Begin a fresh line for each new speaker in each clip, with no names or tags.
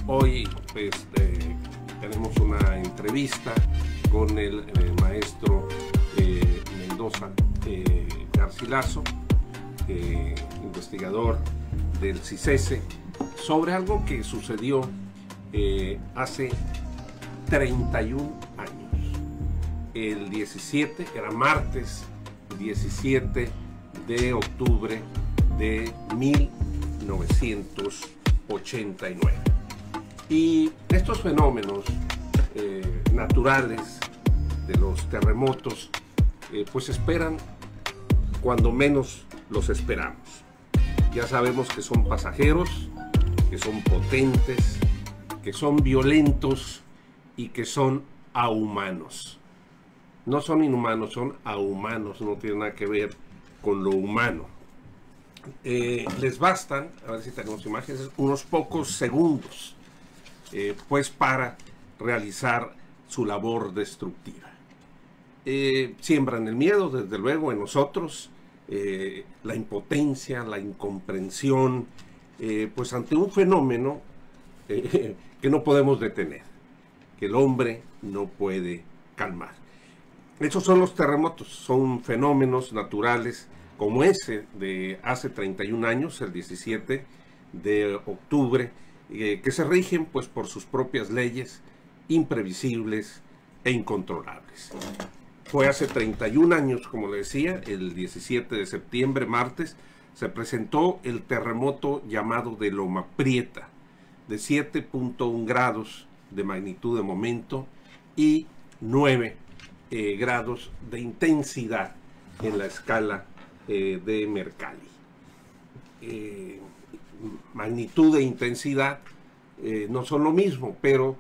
Hoy pues, tenemos una entrevista con el maestro Mendoza Garcilaso, investigador del CICESE, sobre algo que sucedió hace 31 años. El 17, era martes 17 de octubre de 1989. Y estos fenómenos naturales de los terremotos pues esperan cuando menos los esperamos. Ya sabemos que son pasajeros, que son potentes, que son violentos y que son ahumanos. No son inhumanos, son ahumanos, no tiene nada que ver con lo humano. Les bastan, a ver si tenemos imágenes, unos pocos segundos pues para realizar su labor destructiva. Siembran el miedo, desde luego, en nosotros, la impotencia, la incomprensión, pues ante un fenómeno que no podemos detener, que el hombre no puede calmar. Esos son los terremotos, son fenómenos naturales como ese de hace 31 años, el 17 de octubre, que se rigen pues por sus propias leyes, imprevisibles e incontrolables. Fue hace 31 años, como le decía, el 17 de septiembre, martes, se presentó el terremoto llamado de Loma Prieta, de 7.1 grados de magnitud de momento y 9 grados de intensidad en la escala de Mercalli. Magnitud e intensidad no son lo mismo, pero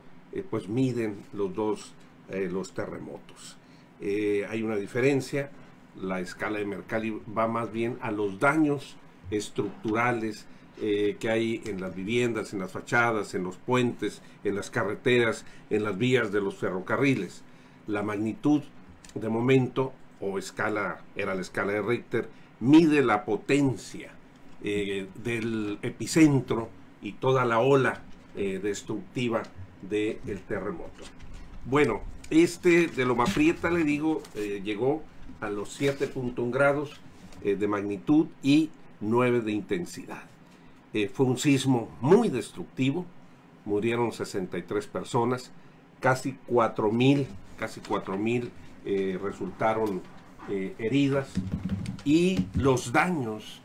pues miden los dos los terremotos. Hay una diferencia. La escala de Mercalli va más bien a los daños estructurales que hay en las viviendas, en las fachadas, en los puentes, en las carreteras, en las vías de los ferrocarriles. La magnitud de momento, o escala, era la escala de Richter, mide la potencia del epicentro y toda la ola destructiva del terremoto. Bueno, este de Loma Prieta, le digo, llegó a los 7.1 grados de magnitud y 9 de intensidad. Fue un sismo muy destructivo, murieron 63 personas, casi 4.000 resultaron heridas, y los daños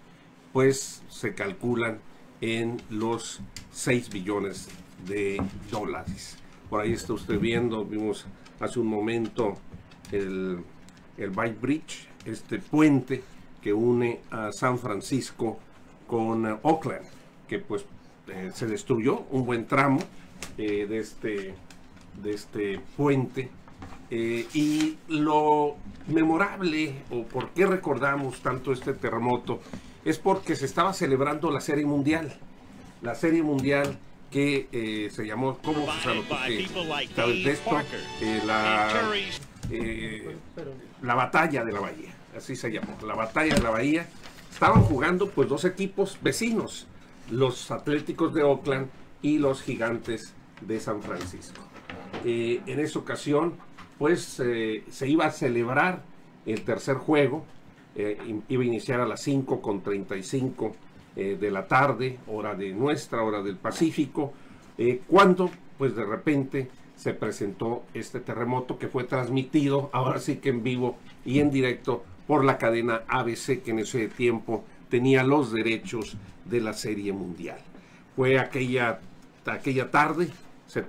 pues se calculan en los 6 billones de dólares. Por ahí está usted viendo, vimos hace un momento el Bay Bridge, este puente que une a San Francisco con Oakland, que pues se destruyó un buen tramo de este puente. Y lo memorable, o por qué recordamos tanto este terremoto, es porque se estaba celebrando la Serie Mundial. La Serie Mundial que se llamó, ¿cómo se llama? ¿Sabes de esto? La Batalla de la Bahía, así se llamó, la Batalla de la Bahía. Estaban jugando pues dos equipos vecinos, los Atléticos de Oakland y los Gigantes de San Francisco. En esa ocasión pues se iba a celebrar el tercer juego, iba a iniciar a las 5:35 de la tarde, hora de nuestra, hora del Pacífico, cuando pues de repente se presentó este terremoto que fue transmitido, ahora sí que en vivo y en directo, por la cadena ABC, que en ese tiempo tenía los derechos de la Serie Mundial. Fue aquella tarde, se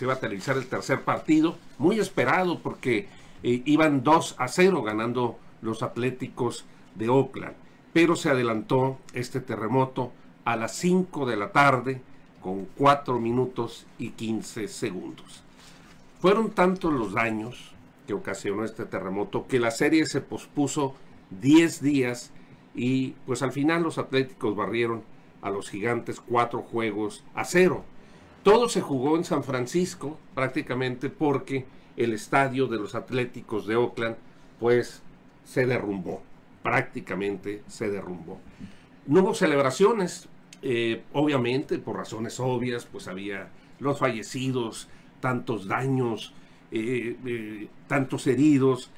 iba a televisar el tercer partido, muy esperado porque iban 2-0 ganando los Atléticos de Oakland, pero se adelantó este terremoto a las 5 de la tarde con 4 minutos y 15 segundos. Fueron tantos los daños que ocasionó este terremoto que la serie se pospuso 10 días y pues al final los Atléticos barrieron a los Gigantes 4-0. Todo se jugó en San Francisco prácticamente porque el estadio de los Atléticos de Oakland pues se derrumbó, prácticamente se derrumbó. No hubo celebraciones, Obviamente, por razones obvias, pues había los fallecidos, tantos daños, tantos heridos,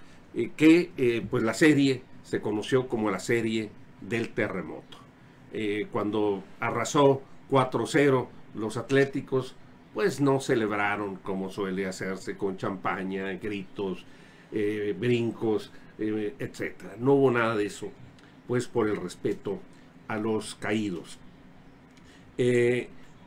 que pues la serie se conoció como la serie del terremoto. Cuando arrasó 4-0 los Atléticos, pues no celebraron como suele hacerse, con champaña, gritos, brincos, etcétera. No hubo nada de eso, pues por el respeto a los caídos.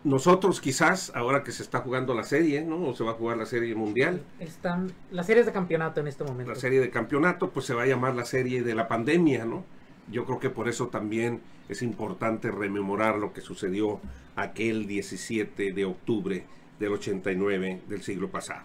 Nosotros quizás, ahora que se está jugando la serie, ¿no? O se va a jugar la serie mundial.
Están las series de campeonato en este momento.
La serie de campeonato, pues se va a llamar la serie de la pandemia, ¿no? Yo creo que por eso también es importante rememorar lo que sucedió aquel 17 de octubre del 89 del siglo pasado.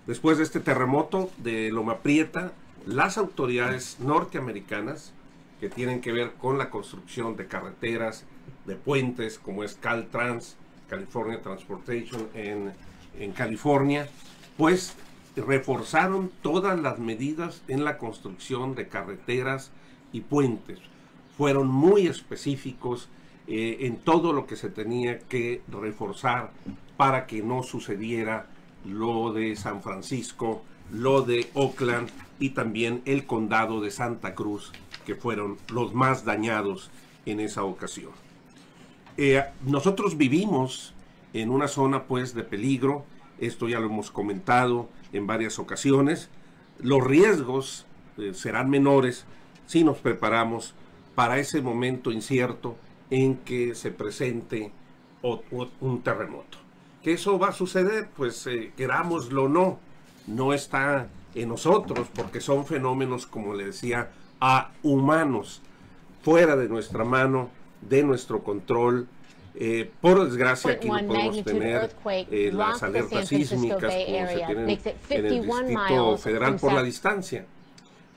Después de este terremoto de Loma Prieta, las autoridades norteamericanas que tienen que ver con la construcción de carreteras, de puentes, como es Caltrans, California Transportation en California, pues reforzaron todas las medidas en la construcción de carreteras y puentes. Fueron muy específicos en todo lo que se tenía que reforzar para que no sucediera lo de San Francisco, lo de Oakland y también el condado de Santa Cruz, que fueron los más dañados en esa ocasión. Nosotros vivimos en una zona pues de peligro, esto ya lo hemos comentado en varias ocasiones. Los riesgos serán menores si nos preparamos para ese momento incierto en que se presente un terremoto. Que eso va a suceder, pues querámoslo o no, no está en nosotros, porque son fenómenos, como le decía, humanos, fuera de nuestra mano, de nuestro control. Por desgracia aquí no podemos tener las alertas sísmicas como se tienen en el Distrito Federal por la distancia,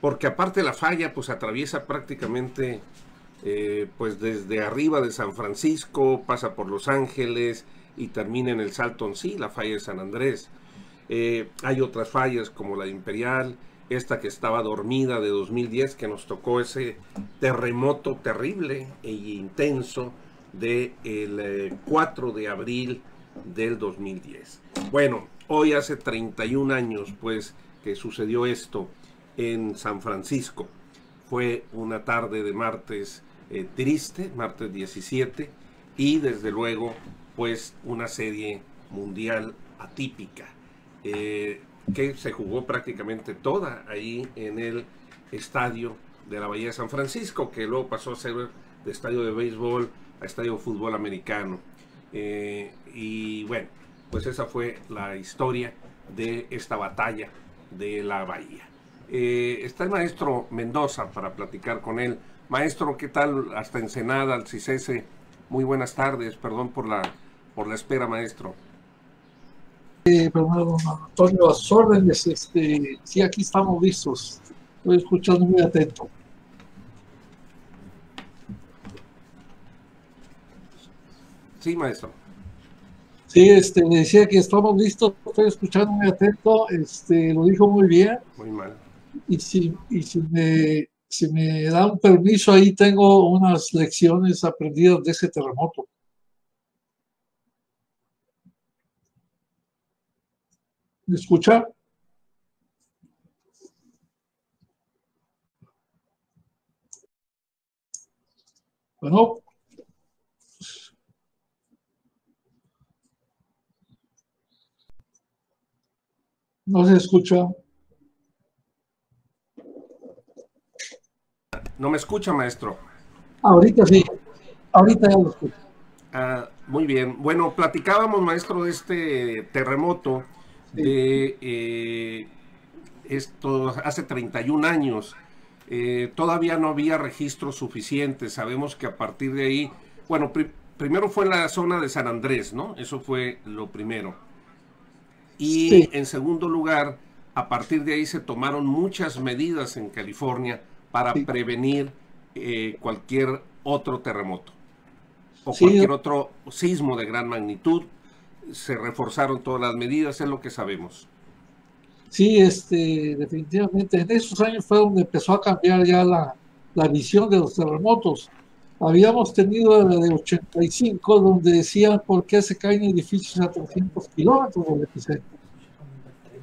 porque aparte la falla pues atraviesa prácticamente pues desde arriba de San Francisco, pasa por Los Ángeles y termina en el Salton Sea, la falla de San Andrés. Hay otras fallas como la de Imperial, esta que estaba dormida de 2010, que nos tocó ese terremoto terrible e intenso del 4 de abril del 2010. Bueno, hoy hace 31 años pues que sucedió esto en San Francisco. Fue una tarde de martes triste, martes 17, y desde luego pues una serie mundial atípica que se jugó prácticamente toda ahí en el estadio de la Bahía de San Francisco, que luego pasó a ser de estadio de béisbol a estadio de fútbol americano. Y bueno, pues esa fue la historia de esta batalla de la Bahía. Está el maestro Mendoza para platicar con él. Maestro, ¿qué tal? Hasta Ensenada, al CICESE. Muy buenas tardes, perdón por la espera, maestro.
Don Antonio, a sus órdenes. Sí, aquí estamos listos. Estoy escuchando muy atento.
Sí, maestro.
Sí, le decía que estamos listos, estoy escuchando muy atento, lo dijo muy bien.
Muy mal.
Y si me da un permiso, ahí tengo unas lecciones aprendidas de ese terremoto. ¿Me escucha? Bueno. No se escucha.
¿No me escucha, maestro?
Ahorita sí. Ahorita ya lo escucho.
Muy bien. Bueno, platicábamos, maestro, de este terremoto de esto hace 31 años. Todavía no había registros suficientes. Sabemos que a partir de ahí, bueno, primero fue en la zona de San Andrés, ¿no? Eso fue lo primero. Y sí, en segundo lugar, a partir de ahí se tomaron muchas medidas en California para prevenir cualquier otro terremoto o cualquier otro sismo de gran magnitud. Se reforzaron todas las medidas, es lo que sabemos.
Sí, definitivamente en esos años fue donde empezó a cambiar ya la visión de los terremotos. Habíamos tenido la de 85, donde decían por qué se caen edificios a 300 kilómetros del epicentro.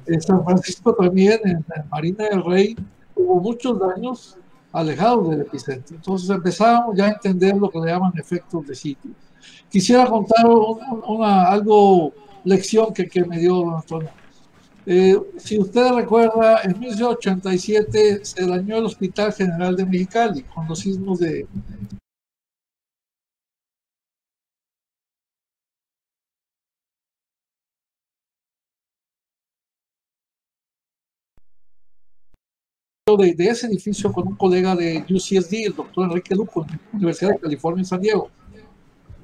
En San Francisco también, en Marina del Rey, hubo muchos daños alejados del epicentro. Entonces empezábamos ya a entender lo que le llaman efectos de sitio. Quisiera contar algo, lección que me dio don Antonio. Si usted recuerda, en 1987 se dañó el Hospital General de Mexicali con los sismos de ese edificio con un colega de UCSD, el doctor Enrique Luco, de la Universidad de California en San Diego.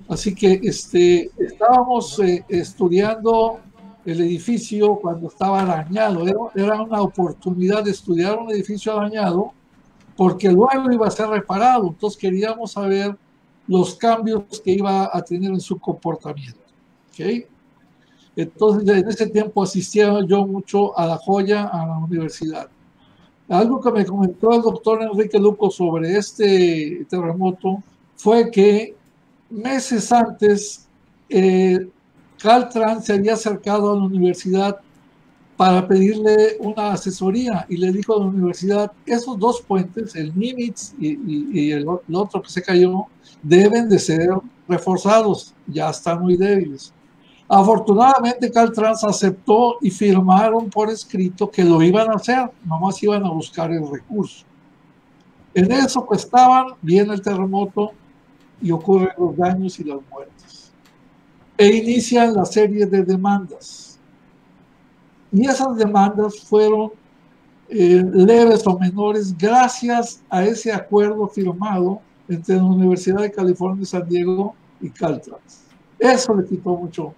Así que estábamos estudiando el edificio cuando estaba dañado. Era una oportunidad de estudiar un edificio dañado porque luego iba a ser reparado. Entonces queríamos saber los cambios que iba a tener en su comportamiento. ¿Okay? Entonces en ese tiempo asistía yo mucho a La Joya, a la universidad. Algo que me comentó el doctor Enrique Luco sobre este terremoto fue que meses antes Caltrans se había acercado a la universidad para pedirle una asesoría y le dijo a la universidad, esos dos puentes, el Nimitz y el otro que se cayó, deben de ser reforzados, ya están muy débiles. Afortunadamente Caltrans aceptó y firmaron por escrito que lo iban a hacer, nomás iban a buscar el recurso. En eso pues estaban, viene el terremoto y ocurren los daños y las muertes. E inician la serie de demandas. Y esas demandas fueron leves o menores gracias a ese acuerdo firmado entre la Universidad de California de San Diego y Caltrans. Eso le quitó mucho.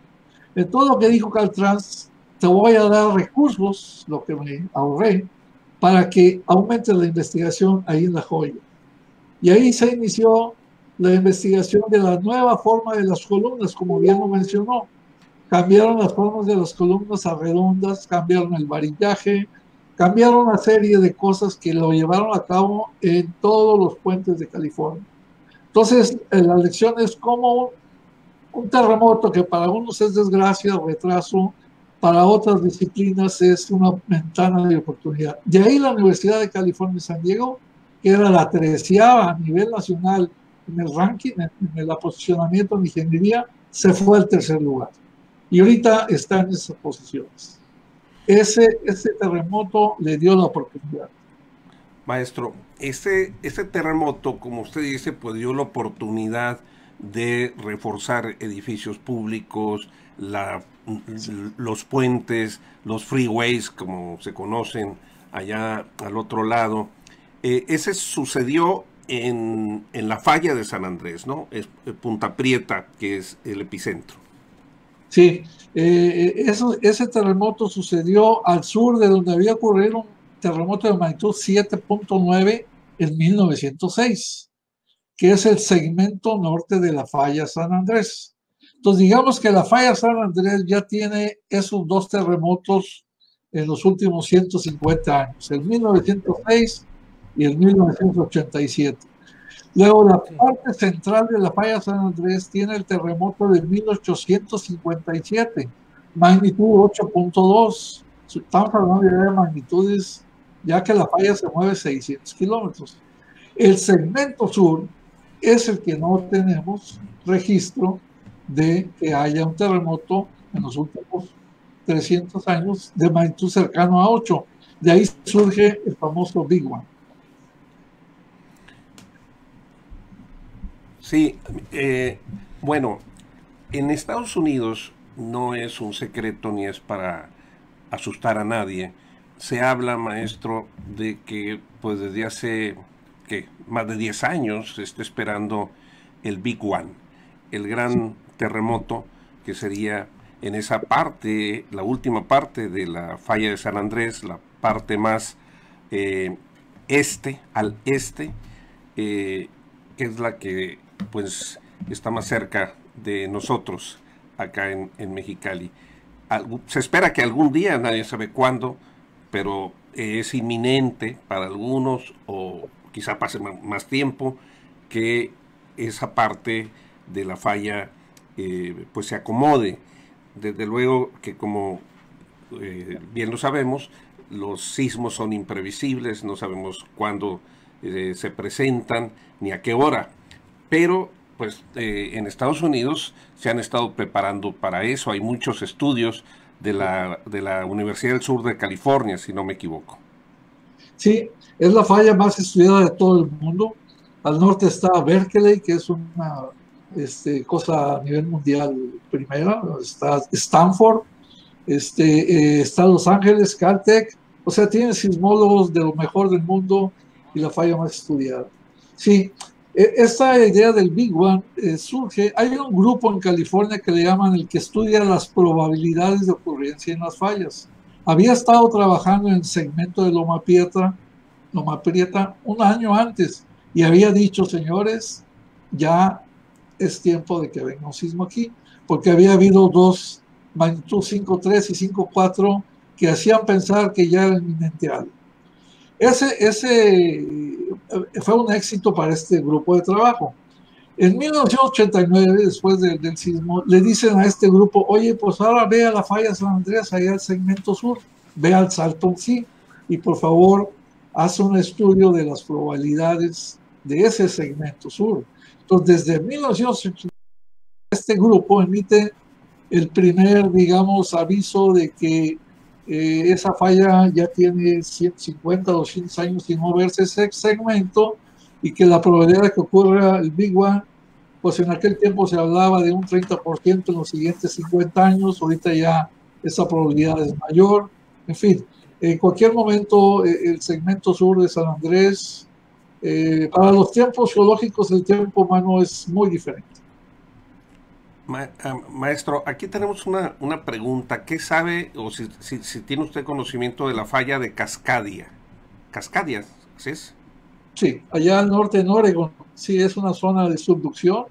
En todo lo que dijo Caltrans, te voy a dar recursos, lo que me ahorré, para que aumente la investigación ahí en La Joya. Y ahí se inició la investigación de la nueva forma de las columnas, como bien lo mencionó. Cambiaron las formas de las columnas a redondas, cambiaron el varillaje, cambiaron una serie de cosas que lo llevaron a cabo en todos los puentes de California. Entonces, la lección es cómo un terremoto que para unos es desgracia, retraso, para otras disciplinas es una ventana de oportunidad. De ahí la Universidad de California de San Diego, que era la 13ª a nivel nacional en el ranking, en el posicionamiento en ingeniería, se fue al tercer lugar. Y ahorita está en esas posiciones. Ese terremoto le dio la oportunidad.
Maestro, este terremoto, como usted dice, pues dio la oportunidad de reforzar edificios públicos, los puentes, los freeways, como se conocen allá al otro lado. Ese sucedió en la falla de San Andrés, ¿no? Es Punta Prieta, que es el epicentro.
Sí, ese terremoto sucedió al sur de donde había ocurrido un terremoto de magnitud 7.9 en 1906, que es el segmento norte de la falla San Andrés. Entonces, digamos que la falla San Andrés ya tiene esos dos terremotos en los últimos 150 años, el 1906 y el 1987. Luego, la parte central de la falla San Andrés tiene el terremoto de 1857, magnitud 8.2. Estamos hablando de magnitudes, ya que la falla se mueve 600 kilómetros. El segmento sur es el que no tenemos registro de que haya un terremoto en los últimos 300 años de magnitud cercano a 8. De ahí surge el famoso Big One.
Sí, bueno, en Estados Unidos no es un secreto ni es para asustar a nadie. Se habla, maestro, de que pues desde hace más de 10 años se está esperando el Big One, el gran terremoto que sería en esa parte, la última parte de la falla de San Andrés, la parte más al este, que es la que pues está más cerca de nosotros acá en Mexicali. Se espera que algún día, nadie sabe cuándo, pero es inminente para algunos, o quizá pase más tiempo, que esa parte de la falla pues se acomode. Desde luego que, como bien lo sabemos, los sismos son imprevisibles, no sabemos cuándo se presentan ni a qué hora, pero pues en Estados Unidos se han estado preparando para eso. Hay muchos estudios de la Universidad del Sur de California, si no me equivoco.
Sí, es la falla más estudiada de todo el mundo. Al norte está Berkeley, que es una cosa a nivel mundial primera. Está Stanford, está Los Ángeles, Caltech. O sea, tiene sismólogos de lo mejor del mundo y la falla más estudiada. Sí, esta idea del Big One surge. Hay un grupo en California que le llaman el que estudia las probabilidades de ocurrencia en las fallas. Había estado trabajando en el segmento de Loma Prieta un año antes y había dicho, señores, ya es tiempo de que venga un sismo aquí, porque había habido dos magnitud 5.3 y 5.4 que hacían pensar que ya era inminente algo. Ese fue un éxito para este grupo de trabajo. En 1989, después del sismo, le dicen a este grupo, oye, pues ahora ve a la falla San Andrés, allá al segmento sur, ve al Salton Sea, y por favor, haz un estudio de las probabilidades de ese segmento sur. Entonces, desde 1989, este grupo emite el primer, digamos, aviso de que esa falla ya tiene 150, 200 años sin moverse ese segmento, y que la probabilidad de que ocurra el Big One, pues en aquel tiempo se hablaba de un 30% en los siguientes 50 años, ahorita ya esa probabilidad es mayor. En fin, en cualquier momento el segmento sur de San Andrés, para los tiempos geológicos, el tiempo humano es muy diferente.
Maestro, aquí tenemos una pregunta. ¿Qué sabe, o si tiene usted conocimiento de la falla de Cascadia? ¿Cascadia, ¿sí es?
Sí, allá al norte en Oregon. Sí, es una zona de subducción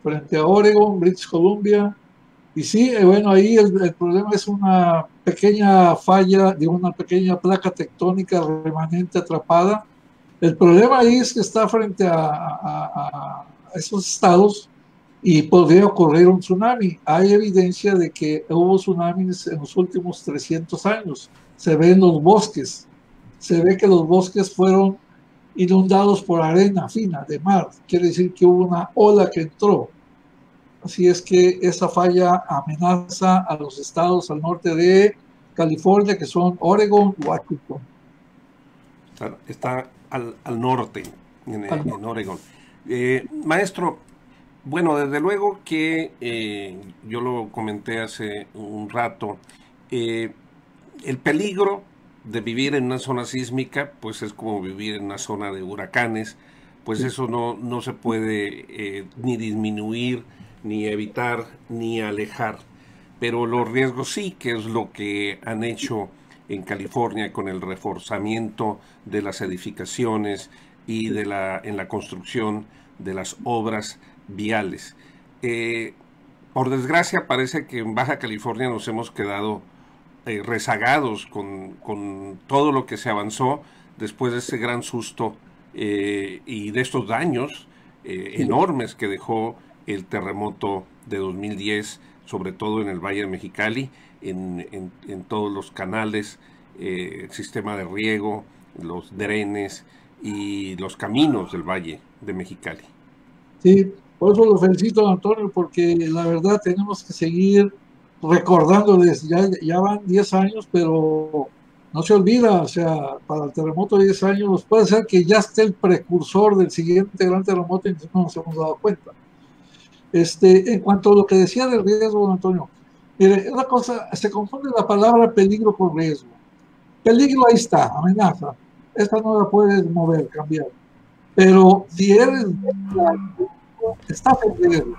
frente a Oregon, British Columbia. Y sí, bueno, ahí el problema es una pequeña falla de una pequeña placa tectónica remanente atrapada. El problema ahí es que está frente a esos estados y podría ocurrir un tsunami. Hay evidencia de que hubo tsunamis en los últimos 300 años. Se ve en los bosques. Se ve que los bosques fueron inundados por arena fina de mar. Quiere decir que hubo una ola que entró. Así es que esa falla amenaza a los estados al norte de California, que son Oregon y Washington.
Está al norte, en Oregon. Maestro, bueno, desde luego que yo lo comenté hace un rato, el peligro de vivir en una zona sísmica, pues es como vivir en una zona de huracanes, pues eso no se puede ni disminuir, ni evitar, ni alejar. Pero los riesgos sí, que es lo que han hecho en California con el reforzamiento de las edificaciones y en la construcción de las obras viales. Por desgracia, parece que en Baja California nos hemos quedado rezagados con todo lo que se avanzó después de ese gran susto y de estos daños enormes que dejó el terremoto de 2010, sobre todo en el Valle de Mexicali, en todos los canales, el sistema de riego, los drenes y los caminos del Valle de Mexicali.
Sí, por eso lo felicito, Antonio, porque la verdad tenemos que seguir recordándoles. Ya van 10 años, pero no se olvida, o sea, para el terremoto de 10 años puede ser que ya esté el precursor del siguiente gran terremoto y no nos hemos dado cuenta. En cuanto a lo que decía del riesgo, Antonio, mire, una cosa, se confunde la palabra peligro con riesgo. Peligro ahí está, amenaza. Esta no la puedes mover, cambiar. Pero si eres débil, estás en riesgo.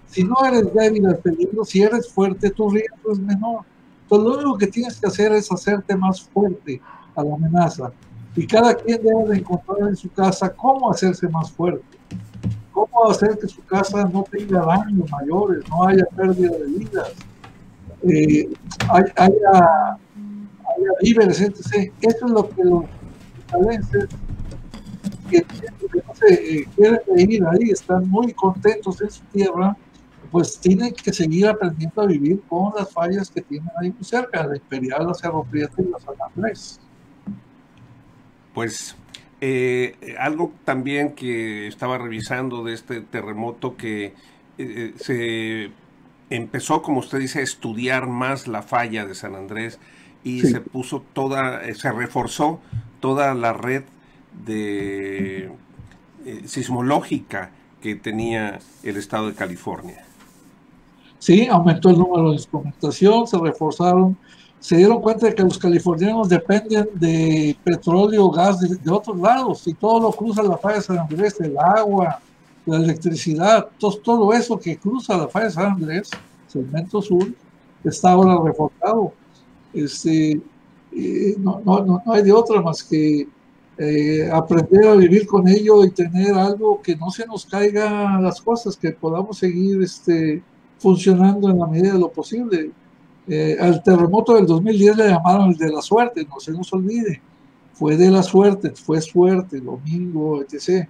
Si no eres débil al peligro, si eres fuerte, tu riesgo es menor. Entonces lo único que tienes que hacer es hacerte más fuerte a la amenaza. Y cada quien debe de encontrar en su casa cómo hacerse más fuerte. Cómo hacer que su casa no tenga daños mayores, no haya pérdida de vidas, haya víveres, etc. Eso es lo que los mexicalenses que no se quieren ir ahí, están muy contentos en su tierra, pues tienen que seguir aprendiendo a vivir con las fallas que tienen ahí muy cerca, la Imperial, la Cerro Prieto y la San Andrés.
Pues algo también que estaba revisando de este terremoto que se empezó, como usted dice, a estudiar más la falla de San Andrés y
Sí.
se puso se reforzó toda la red de sismológica que tenía el estado de California.
Sí, aumentó el número de instrumentación, se reforzaron, se dieron cuenta de que los californianos dependen de petróleo, gas de otros lados, y todo lo cruza la falla de San Andrés, el agua, la electricidad, todo eso que cruza la falla de San Andrés, segmento sur, está ahora reforzado. No hay de otra más que aprender a vivir con ello y tener algo que no se nos caiga las cosas, que podamos seguir funcionando en la medida de lo posible. Al terremoto del 2010 le llamaron el de la suerte, no se nos olvide. Fue de la suerte, fue suerte, domingo, etc.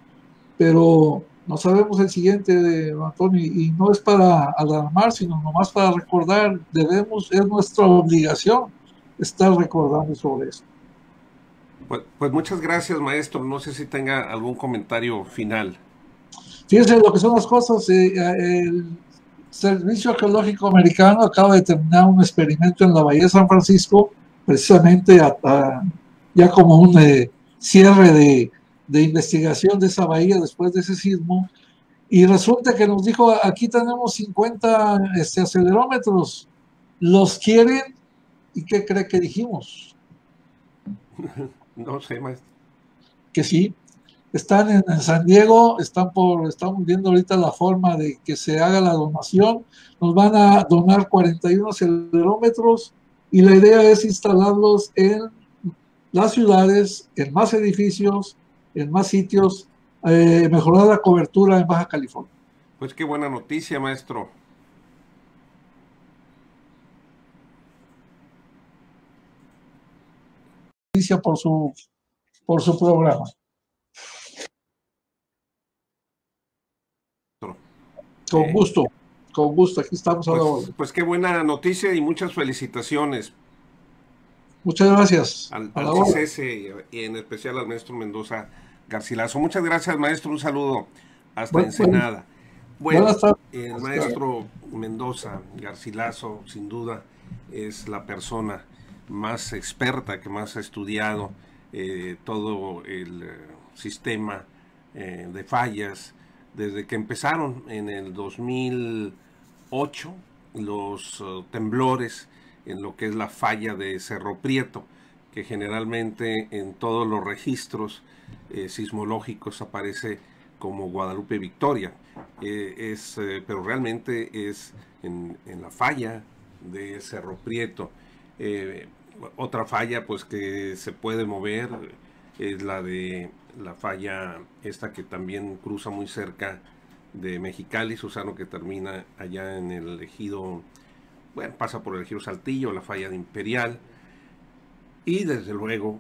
Pero no sabemos el siguiente, Antonio, y no es para alarmar, sino nomás para recordar. Es nuestra obligación estar recordando sobre eso.
Pues muchas gracias, maestro. No sé si tenga algún comentario final.
Fíjense lo que son las cosas. El Servicio Arqueológico Americano acaba de terminar un experimento en la Bahía de San Francisco, precisamente ya como un cierre de investigación de esa bahía después de ese sismo. Y resulta que nos dijo, aquí tenemos 50 acelerómetros, ¿los quieren? ¿Y qué cree que dijimos?
No sé, maestro.
Que sí. Están en San Diego, estamos viendo ahorita la forma de que se haga la donación. Nos van a donar 41 acelerómetros y la idea es instalarlos en las ciudades, en más edificios, en más sitios, mejorar la cobertura en Baja California.
Pues qué buena noticia, maestro.
Noticia por su programa. Con gusto, aquí estamos a la orden.
Pues qué buena noticia y muchas felicitaciones.
Muchas gracias.
Al CICESE y en especial al maestro Mendoza Garcilaso. Muchas gracias, maestro. Un saludo hasta Ensenada. Bueno, el maestro Mendoza Garcilaso, sin duda, es la persona más experta, que más ha estudiado todo el sistema de fallas desde que empezaron en el 2008 los temblores en lo que es la falla de Cerro Prieto, que generalmente en todos los registros sismológicos aparece como Guadalupe Victoria, pero realmente es en la falla de Cerro Prieto. Otra falla pues que se puede mover es la de la falla esta que también cruza muy cerca de Mexicali, Susano, que termina allá en el ejido, bueno, pasa por el ejido Saltillo, la falla de Imperial. Y desde luego,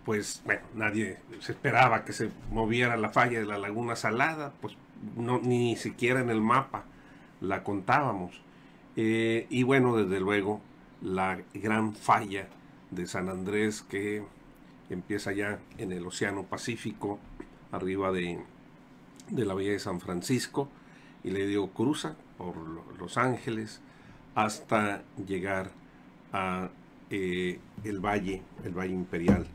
pues, bueno, nadie se esperaba que se moviera la falla de la Laguna Salada, pues no, ni siquiera en el mapa la contábamos. Y bueno, desde luego, la gran falla de San Andrés, que empieza ya en el Océano Pacífico, arriba de la bahía de San Francisco, y le digo, cruza por Los Ángeles hasta llegar a el Valle Imperial.